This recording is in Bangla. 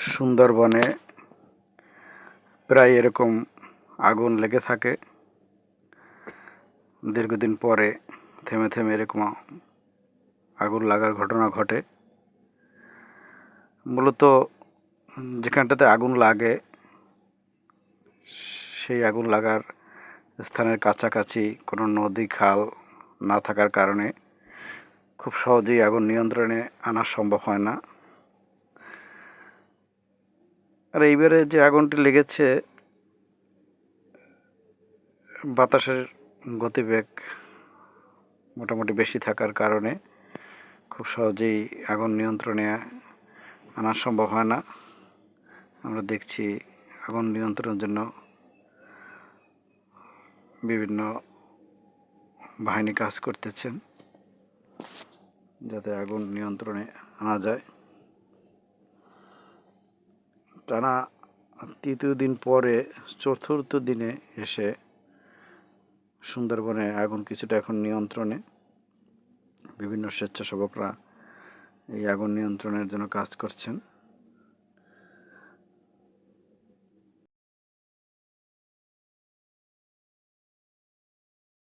সুন্দরবনে প্রায় এরকম আগুন লেগে থাকে। দীর্ঘদিন পরে থেমে থেমে এরকম আগুন লাগার ঘটনা ঘটে। মূলত যেখানটাতে আগুন লাগে সেই আগুন লাগার স্থানের কাছাকাছি কোনো নদী খাল না থাকার কারণে খুব সহজেই আগুন নিয়ন্ত্রণে আনা সম্ভব হয় না। আর এইবারে যে আগুনটি লেগেছে, বাতাসের গতিবেগ মোটামুটি বেশি থাকার কারণে খুব সহজেই আগুন নিয়ন্ত্রণে আনা সম্ভব হয় না। আমরা দেখছি আগুন নিয়ন্ত্রণের জন্য বিভিন্ন বাহিনী কাজ করতেছেন যাতে আগুন নিয়ন্ত্রণে আনা যায়। টানা তৃতীয় দিন পরে চতুর্থ দিনে এসে সুন্দরবনে আগুন কিছুটা এখন নিয়ন্ত্রণে। বিভিন্ন স্বেচ্ছাসেবকরা এই আগুন নিয়ন্ত্রণের জন্য কাজ করছেন।